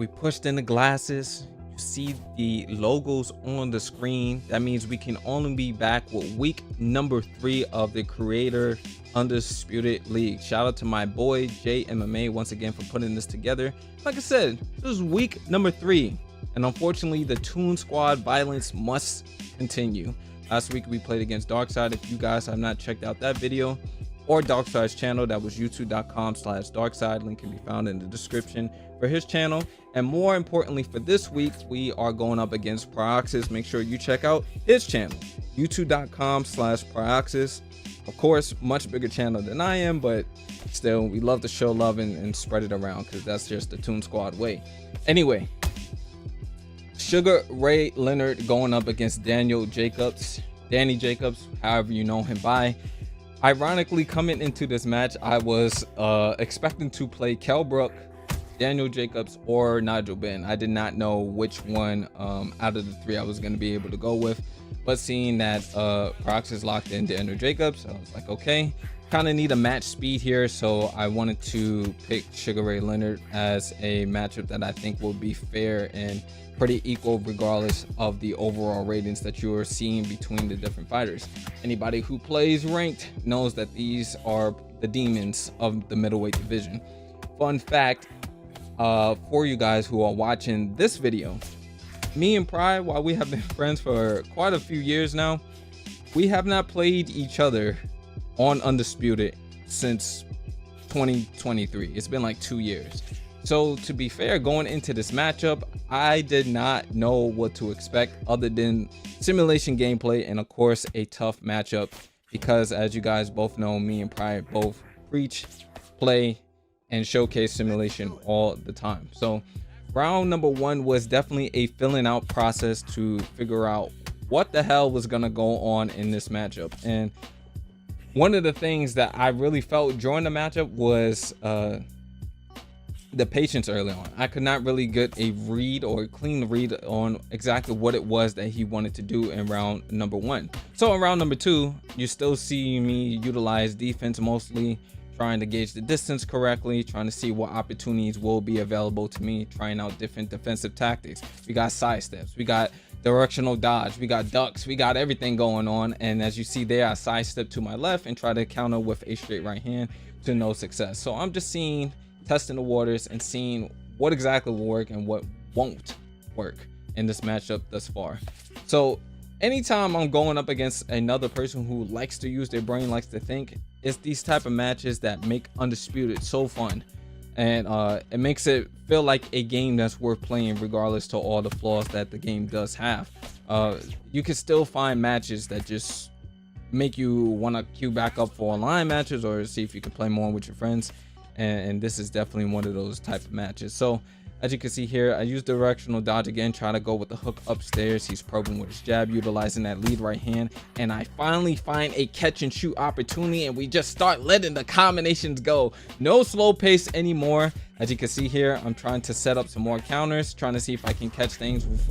We pushed in the glasses. You see the logos on the screen. That means we can only be back with week number 3 of the Creator Undisputed League. Shout out to my boy JMMA once again for putting this together. Like I said, this is week number 3, and unfortunately the Toon Squad violence must continue. Last week we played against Darkside. If you guys have not checked out that video or Darkside's channel, that was youtube.com/darkside. Link can be found in the description for his channel. And more importantly, for this week, we are going up against Pryoxis. Make sure you check out his channel, youtube.com/Pryoxis. Of course, much bigger channel than I am, but still, we love to show love and spread it around because that's just the Toon Squad way. Anyway, Sugar Ray Leonard going up against Danny Jacobs, however you know him by. Ironically, coming into this match, I was expecting to play Kell Brook, Danny Jacobs, or Nigel Benn. I did not know which one out of the 3 I was going to be able to go with, but seeing that Pryoxis locked in Danny Jacobs, I was like, okay, kind of need a match speed here, so I wanted to pick Sugar Ray Leonard as a matchup that I think will be fair and pretty equal regardless of the overall ratings that you are seeing between the different fighters. Anybody who plays ranked knows that these are the demons of the middleweight division. Fun fact for you guys who are watching this video, me and Pry, while we have been friends for quite a few years now, we have not played each other on Undisputed since 2023. It's been like 2 years. So to be fair, going into this matchup, I did not know what to expect other than simulation gameplay and of course a tough matchup, because as you guys both know, me and Pry both preach, play, and showcase simulation all the time. So round number 1 was definitely a filling out process to figure out what the hell was gonna go on in this matchup. And one of the things that I really felt during the matchup was the patience early on. I could not really get a read or a clean read on exactly what it was that he wanted to do in round number 1. So in round number 2, you still see me utilize defense, mostly trying to gauge the distance correctly, trying to see what opportunities will be available to me, trying out different defensive tactics. We got side steps, we got directional dodge, we got ducks, we got everything going on. And as you see there, I sidestep to my left and try to counter with a straight right hand to no success. So I'm just testing the waters and seeing what exactly will work and what won't work in this matchup thus far. So anytime I'm going up against another person who likes to use their brain, likes to think, it's these type of matches that make Undisputed so fun, and it makes it feel like a game that's worth playing regardless to all the flaws that the game does have. You can still find matches that just make you want to queue back up for online matches or see if you can play more with your friends, and this is definitely one of those type of matches. So as you can see here, I use directional dodge again, try to go with the hook upstairs. He's probing with his jab, utilizing that lead right hand, and I finally find a catch and shoot opportunity, and we just start letting the combinations go. No slow pace anymore. As you can see here, I'm trying to set up some more counters, trying to see if I can catch things with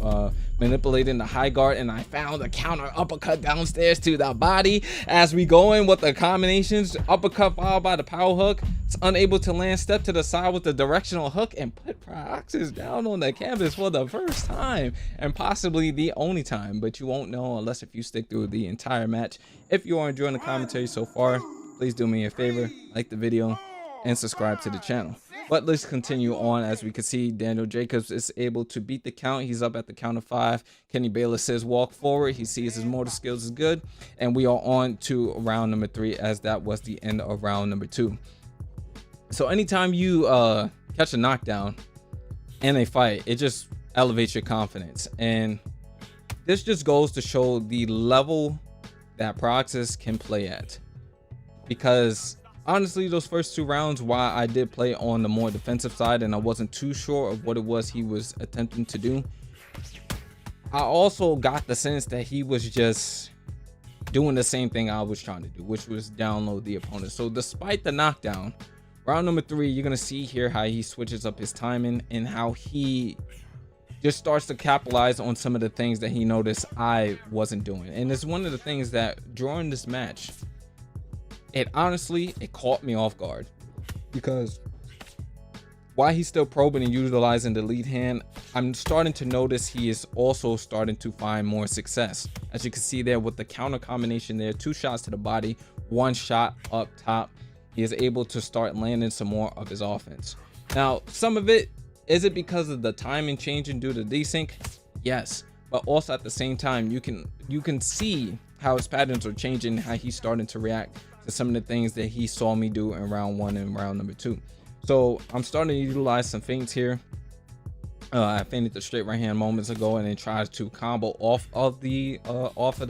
manipulating the high guard, and I found a counter uppercut downstairs to the body. As we go in with the combinations, uppercut followed by the power hook. It's unable to land, step to the side with the directional hook, and put Pryoxis down on the canvas for the first time, and possibly the only time, but you won't know unless if you stick through the entire match. If you are enjoying the commentary so far, please do me a favor, like the video and subscribe to the channel. But let's continue on. As we can see, Danny Jacobs is able to beat the count. He's up at the count of 5. Kenny Bayless says walk forward. He sees his motor skills is good, and we are on to round number 3, as that was the end of round number 2. So anytime you catch a knockdown in a fight, it just elevates your confidence, and this just goes to show the level that Pryoxis can play at, because honestly, those first 2 rounds, while I did play on the more defensive side and I wasn't too sure of what it was he was attempting to do, I also got the sense that he was just doing the same thing I was trying to do, which was download the opponent. So despite the knockdown, round number 3, you're gonna see here how he switches up his timing and how he just starts to capitalize on some of the things that he noticed I wasn't doing. And it's one of the things that during this match, it honestly caught me off guard, because while he's still probing and utilizing the lead hand, I'm starting to notice he is also starting to find more success. As you can see there with the counter combination there, 2 shots to the body, 1 shot up top. He is able to start landing some more of his offense. Now, some of it, is it because of the timing changing due to desync? Yes, but also at the same time, you can see how his patterns are changing, how he's starting to react to some of the things that he saw me do in round 1 and round number 2. So I'm starting to utilize some feints here. I feinted the straight right hand moments ago and then tried to combo off of the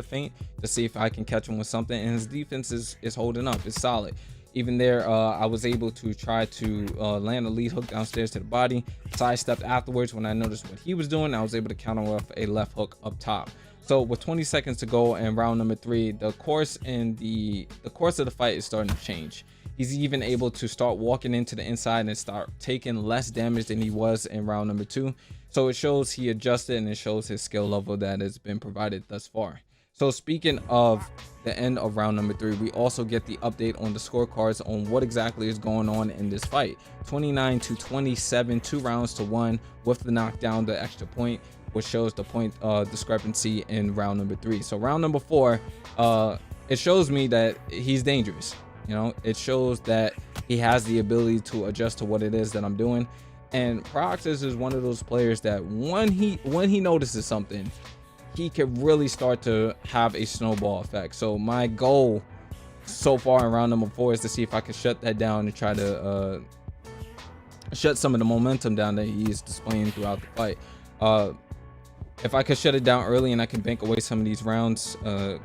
feint to see if I can catch him with something, and his defense is holding up. It's solid. Even there, I was able to try to land a lead hook downstairs to the body, sidestepped afterwards. When I noticed what he was doing, I was able to counter with a left hook up top. So with 20 seconds to go in round number 3, the course of the fight is starting to change. He's even able to start walking into the inside and start taking less damage than he was in round number 2. So it shows he adjusted, and it shows his skill level that has been provided thus far. So speaking of the end of round number 3, we also get the update on the scorecards on what exactly is going on in this fight. 29-27, 2 rounds to 1 with the knockdown, the extra point, which shows the point discrepancy in round number 3. So round number 4, it shows me that he's dangerous. You know, it shows that he has the ability to adjust to what it is that I'm doing. And Pryoxis is one of those players that when he notices something, he can really start to have a snowball effect. So my goal so far in round number 4 is to see if I can shut that down and try to shut some of the momentum down that he is displaying throughout the fight. If I could shut it down early and I can bank away some of these rounds,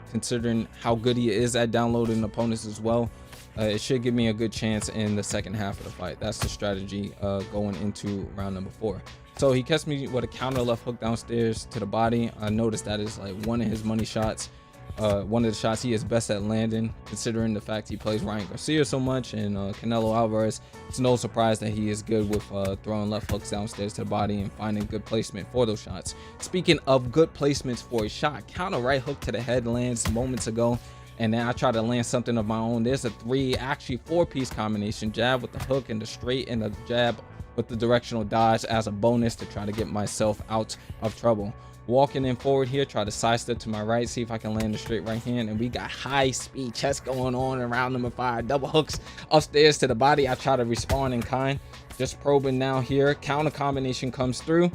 considering how good he is at downloading opponents as well, it should give me a good chance in the second half of the fight. That's the strategy going into round number 4. So he catches me with a counter left hook downstairs to the body. I noticed that is like one of his money shots. One of the shots he is best at landing, considering the fact he plays Ryan Garcia so much and Canelo Alvarez. It's no surprise that he is good with throwing left hooks downstairs to the body and finding good placement for those shots. Speaking of good placements for a shot, counter right hook to the head lands moments ago, and then I try to land something of my own. There's a 4-piece combination: jab with the hook and the straight, and the jab with the directional dodge as a bonus to try to get myself out of trouble. Walking in forward here, try to sidestep to my right, see if I can land the straight right hand, and we got high speed chess going on in round number 5. Double hooks upstairs to the body. I try to respond in kind, just probing now here. Counter combination comes through,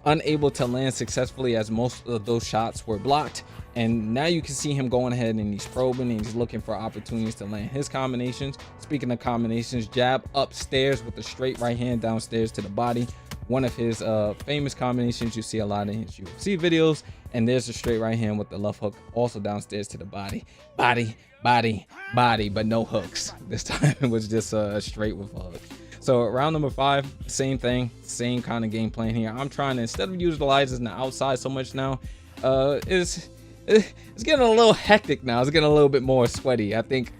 unable to land successfully as most of those shots were blocked. And now you can see him going ahead and he's probing and he's looking for opportunities to land his combinations. Speaking of combinations, jab upstairs with the straight right hand downstairs to the body. One of his famous combinations you see a lot in his UFC videos. And there's the straight right hand with the left hook also downstairs to the body. Body, but no hooks. This time it was just straight with a hook. So round number 5, same thing, same kind of game plan here. I'm trying to, instead of utilizing the outside so much now, it's getting a little hectic now. It's getting a little bit more sweaty. I think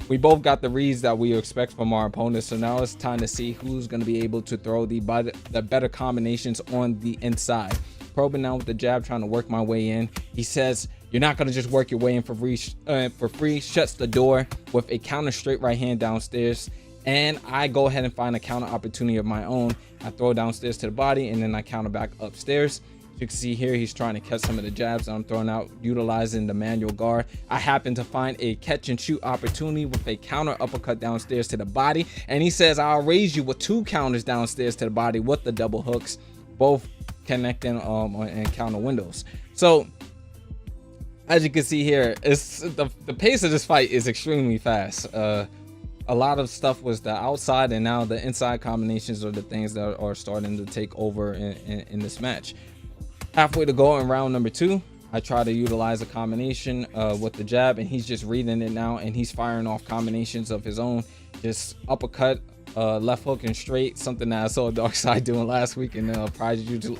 we both got the reads that we expect from our opponents. So now it's time to see who's going to be able to throw the better combinations on the inside. Probing now with the jab, trying to work my way in. He says, you're not going to just work your way in for free. Shuts the door with a counter straight right hand downstairs. And I go ahead and find a counter opportunity of my own. I throw downstairs to the body and then I counter back upstairs. You can see here he's trying to catch some of the jabs that I'm throwing out, utilizing the manual guard. I happen to find a catch and shoot opportunity with a counter uppercut downstairs to the body, and he says, I'll raise you with 2 counters downstairs to the body with the double hooks, both connecting and counter windows. So as you can see here, it's the pace of this fight is extremely fast. A lot of stuff was the outside, and now the inside combinations are the things that are starting to take over in this match. Halfway to go in round number 2, I try to utilize a combination with the jab, and he's just reading it now, and he's firing off combinations of his own. Just uppercut, left hook, and straight, something that I saw Darkside doing last week, and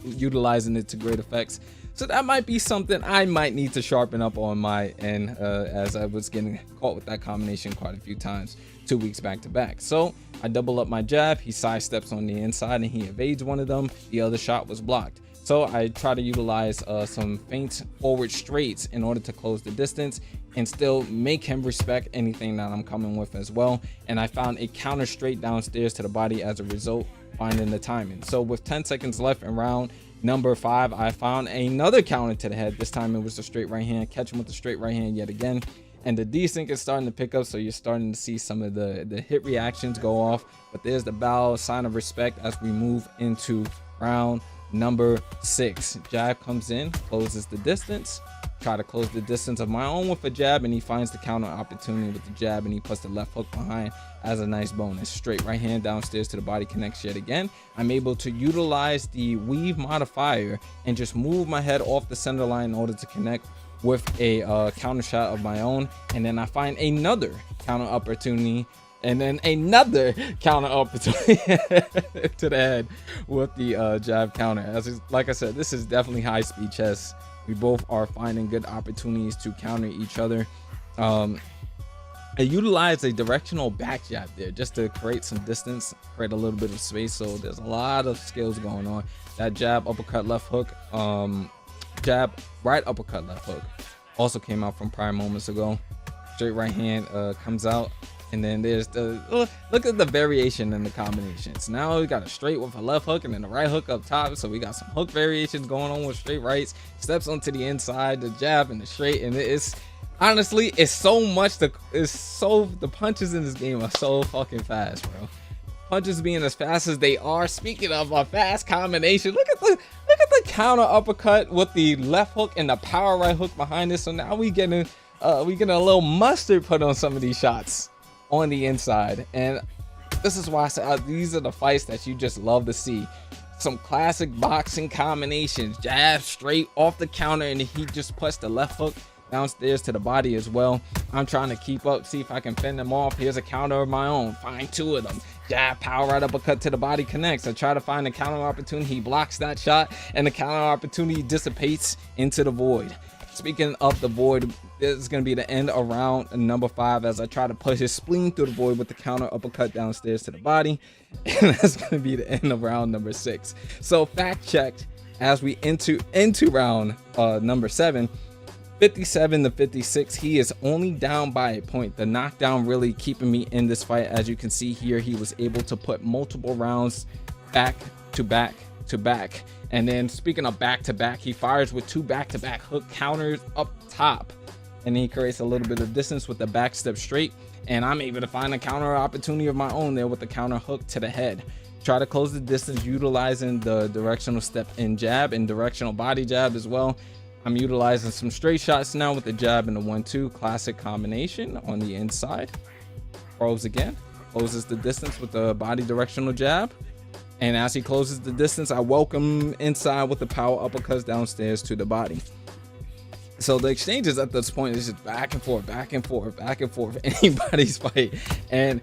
utilizing it to great effects. So that might be something I might need to sharpen up on my end, as I was getting caught with that combination quite a few times 2 weeks back to back. So I double up my jab, he sidesteps on the inside, and he evades one of them. The other shot was blocked. So I try to utilize some feint forward straights in order to close the distance and still make him respect anything that I'm coming with as well. And I found a counter straight downstairs to the body as a result finding the timing. So with 10 seconds left in round number 5, I found another counter to the head. This time it was the straight right hand. Catch him with the straight right hand yet again. And the desync is starting to pick up, so you're starting to see some of the hit reactions go off. But there's the bow, sign of respect as we move into round number 6. Jab comes in, closes the distance. Try to close the distance of my own with a jab, and he finds the counter opportunity with the jab, and he puts the left hook behind as a nice bonus. Straight right hand downstairs to the body, connects yet again. I'm able to utilize the weave modifier and just move my head off the center line in order to connect with a counter shot of my own. And then I find another counter opportunity, and then another counter opportunity to the head with the jab counter. Like I said, this is definitely high speed chess. We both are finding good opportunities to counter each other. I utilize a directional back jab there just to create some distance, create a little bit of space. So there's a lot of skills going on. That jab, uppercut, left hook, jab, right uppercut, left hook also came out from prior moments ago. Straight right hand comes out, and then there's the look at the variation in the combinations. Now we got a straight with a left hook and then a right hook up top, so we got some hook variations going on with straight rights. Steps onto the inside, the jab and the straight, and it's honestly, it's so much. The punches in this game are so fucking fast, bro. Punches being as fast as they are. Speaking of a fast combination, look at the counter uppercut with the left hook and the power right hook behind it. So now we getting a little mustard put on some of these shots on the inside. And this is why I say these are the fights that you just love to see. Some classic boxing combinations, jab straight off the counter, and he just puts the left hook downstairs to the body as well. I'm trying to keep up, see if I can fend them off. Here's a counter of my own, find 2 of them. Jab, power right uppercut to the body, connects. I try to find a counter opportunity, he blocks that shot, and the counter opportunity dissipates into the void. Speaking of the void, this is going to be the end of round number 5 as I try to push his spleen through the void with the counter uppercut downstairs to the body. And that's going to be the end of round number 6. So fact checked as we into round number 7. 57-56, he is only down by a point. The knockdown really keeping me in this fight. As you can see here, he was able to put multiple rounds back to back to back. And then speaking of back to back, he fires with 2 back-to-back hook counters up top, and he creates a little bit of distance with the back step straight, and I'm able to find a counter opportunity of my own there with the counter hook to the head. Try to close the distance utilizing the directional step in jab and directional body jab as well. I'm utilizing some straight shots now with the jab and the 1-2 classic combination on the inside. Probes again, closes the distance with the body directional jab. And as he closes the distance, I welcome inside with the power uppercuts downstairs to the body. So the exchanges at this point is just back and forth, back and forth, back and forth, anybody's fight. And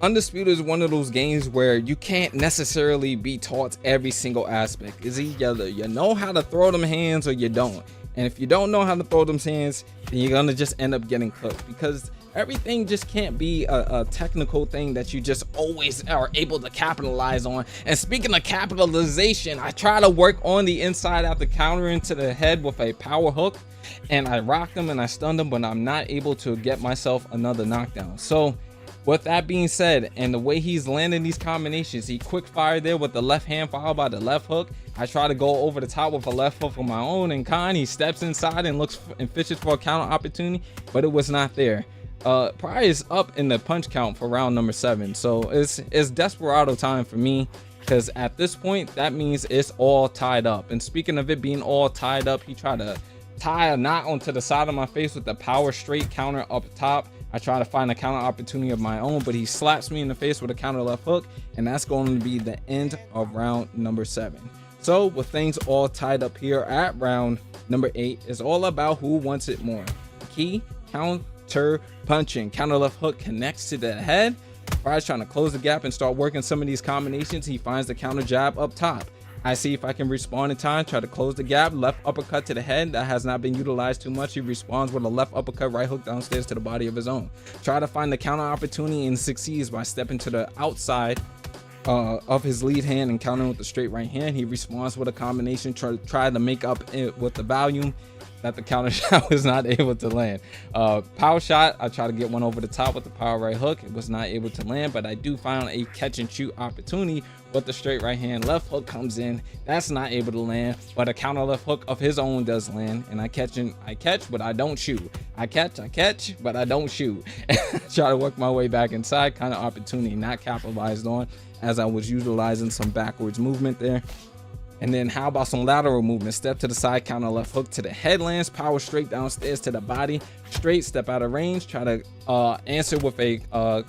Undisputed is one of those games where you can't necessarily be taught every single aspect. Is either you know how to throw them hands or you don't. And if you don't know how to throw them hands, then you're gonna just end up getting cooked, because everything just can't be a technical thing that you just always are able to capitalize on. And speaking of capitalization, I try to work on the inside after countering to the head with a power hook, and I rock them and I stun them, but I'm not able to get myself another knockdown. So with that being said, and the way he's landing these combinations, he quick fired there with the left hand followed by the left hook. I try to go over the top with a left hook of my own, and he steps inside and looks and fishes for a counter opportunity, but it was not there. Pryor is up in the punch count for round number 7, so it's desperado time for me, because at this point that means it's all tied up. And speaking of it being all tied up, he tried to tie a knot onto the side of my face with the power straight counter up top. I try to find a counter opportunity of my own, but he slaps me in the face with a counter left hook, and that's going to be the end of round number 7. So with things all tied up here at round number 8, it's all about who wants it more. Key counter punching. Counter left hook connects to the head. Pryor's trying to close the gap and start working some of these combinations. He finds the counter jab up top. I see if I can respawn in time, try to close the gap. Left uppercut to the head, that has not been utilized too much. He responds with a left uppercut, right hook downstairs to the body of his own. Try to find the counter opportunity and succeeds by stepping to the outside of his lead hand and countering with the straight right hand. He responds with a combination, try to make up it with the volume that the counter shot was not able to land. Power shot, I try to get one over the top with the power right hook. It was not able to land, but I do find a catch and shoot opportunity with the straight right hand. Left hook comes in, that's not able to land, but a counter left hook of his own does land, and I catch, but I don't shoot. I catch, but I don't shoot. Try to work my way back inside, kind of opportunity not capitalized on, as I was utilizing some backwards movement there. And then how about some lateral movement? Step to the side, counter left hook to the headlands, power straight downstairs to the body, straight, step out of range, try to answer with a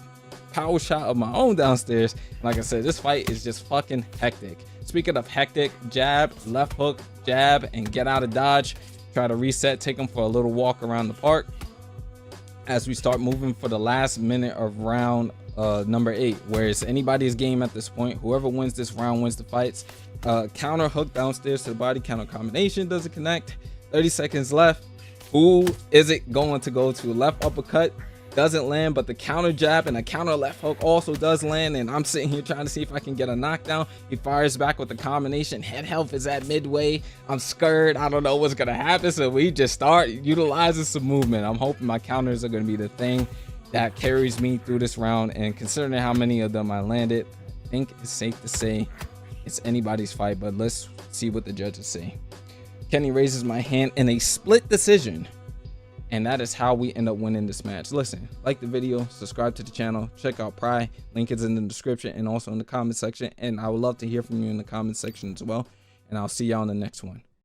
power shot of my own downstairs. Like I said, this fight is just fucking hectic. Speaking of hectic, jab, left hook, jab, and get out of dodge. Try to reset, take them for a little walk around the park as we start moving for the last minute of round number 8, where it's anybody's game at this point. Whoever wins this round wins the fights. Counter hook downstairs to the body, counter combination doesn't connect. 30 seconds left. Who is it going to go to? Left uppercut doesn't land, but the counter jab and a counter left hook also does land, and I'm sitting here trying to see if I can get a knockdown. He fires back with the combination. Head health is at midway. I'm scared. I don't know what's gonna happen, so we just start utilizing some movement. I'm hoping my counters are gonna be the thing that carries me through this round, and considering how many of them I landed, I think it's safe to say it's anybody's fight, but let's see what the judges say. Kenny raises my hand in a split decision, and that is how we end up winning this match. Listen, like the video, subscribe to the channel, check out Pry, link is in the description and also in the comment section, and I would love to hear from you in the comment section as well, and I'll see y'all in the next one.